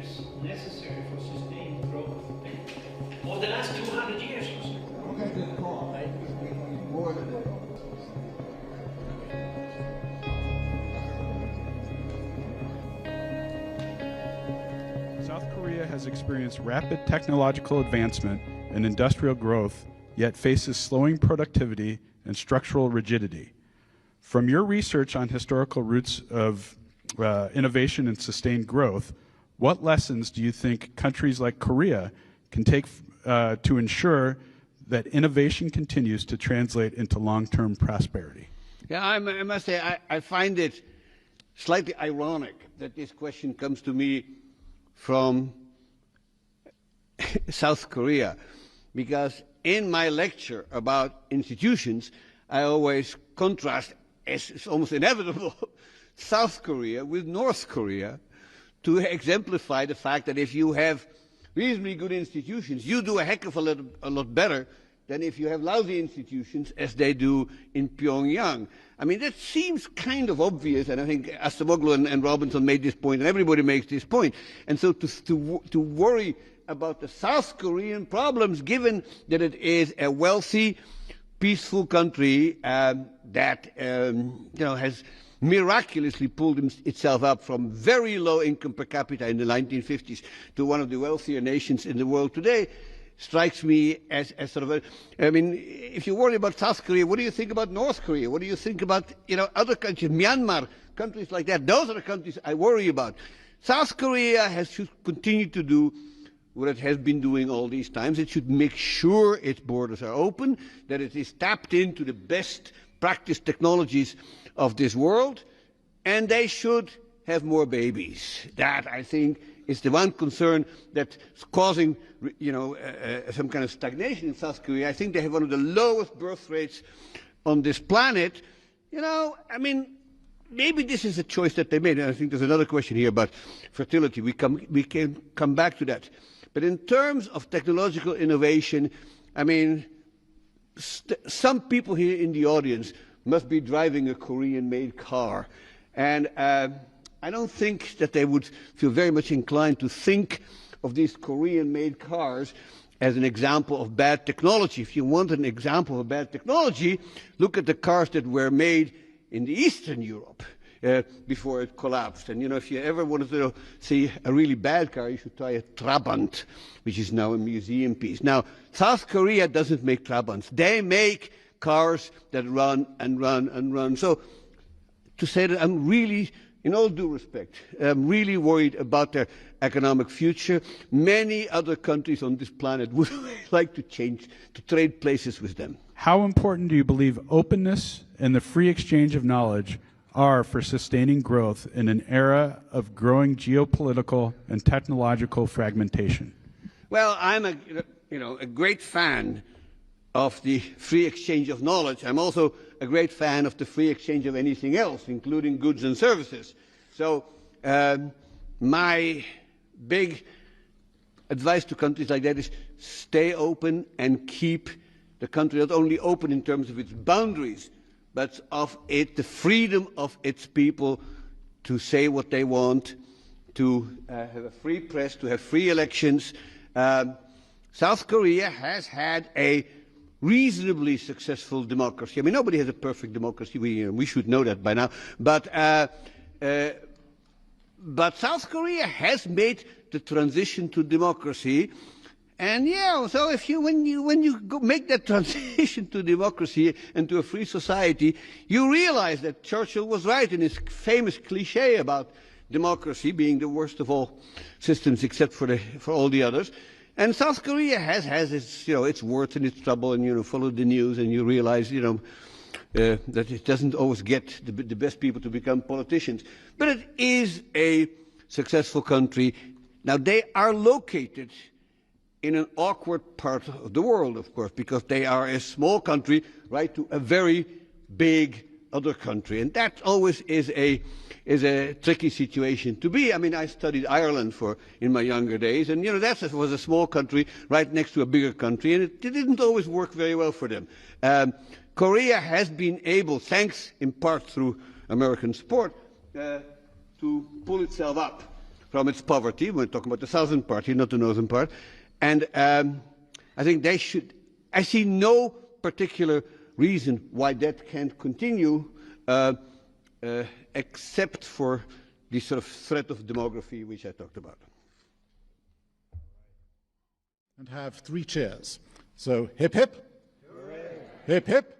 is necessary for sustained growth over the last 200 years or so. Okay, good call. I think we need more than that. South Korea has experienced rapid technological advancement and industrial growth, yet faces slowing productivity and structural rigidity. From your research on historical roots of innovation and sustained growth, what lessons do you think countries like Korea can take to ensure that innovation continues to translate into long-term prosperity? Yeah, I must say, I find it slightly ironic that this question comes to me from South Korea, because in my lecture about institutions, I always contrast, as it's almost inevitable, South Korea with North Korea to exemplify the fact that if you have reasonably good institutions, you do a heck of a lot better than if you have lousy institutions, as they do in Pyongyang. I mean, that seems kind of obvious, and I think Acemoglu and Robinson made this point, and everybody makes this point. And so to worry about the South Korean problems, given that it is a wealthy, peaceful country that has miraculously pulled itself up from very low income per capita in the 1950s to one of the wealthier nations in the world today, strikes me as sort of I mean, if you worry about South Korea, what do you think about North Korea? What do you think about, other countries, Myanmar, countries like that? Those are the countries I worry about. South Korea should continue to do what it has been doing all these times. It should make sure its borders are open, that it is tapped into the best practice technologies of this world, and they should have more babies. That, I think, is the one concern that's causing, some kind of stagnation in South Korea. I think they have one of the lowest birth rates on this planet. I mean, maybe this is a choice that they made. And I think there's another question here about fertility. We can come back to that. But in terms of technological innovation, I mean, some people here in the audience must be driving a Korean-made car. And I don't think that they would feel very much inclined to think of these Korean-made cars as an example of bad technology. If you want an example of bad technology, look at the cars that were made in the Eastern Europe before it collapsed. And, if you ever wanted to see a really bad car, you should try a Trabant, which is now a museum piece. Now, South Korea doesn't make Trabants. They make cars that run and run and run. So to say that I'm really, in all due respect, I'm really worried about their economic future. Many other countries on this planet would like to trade places with them. How important do you believe openness and the free exchange of knowledge are for sustaining growth in an era of growing geopolitical and technological fragmentation? Well, I'm a great fan of the free exchange of knowledge. I'm also a great fan of the free exchange of anything else, including goods and services. So my big advice to countries like that is stay open and keep the country not only open in terms of its boundaries, but of the freedom of its people to say what they want, to have a free press, to have free elections. South Korea has had a reasonably successful democracy. I mean, nobody has a perfect democracy. We should know that by now. But South Korea has made the transition to democracy. And so when you make that transition to democracy and to a free society, you realize that Churchill was right in his famous cliche about democracy being the worst of all systems except for all the others. And South Korea has its its worth and its trouble, and follow the news and you realize that it doesn't always get the best people to become politicians. But it is a successful country. Now they are located in an awkward part of the world, of course, because they are a small country right to a very big other country, and that always is a tricky situation to be. I mean, I studied Ireland in my younger days, and that was a small country right next to a bigger country, and it didn't always work very well for them. Korea has been able, thanks in part through American support, to pull itself up from its poverty. We're talking about the southern part here, not the northern part. And I think they should. I see no particular reason why that can't continue, except for this sort of threat of demography, which I talked about. And have 3 cheers. So hip hip. Hooray. Hip hip.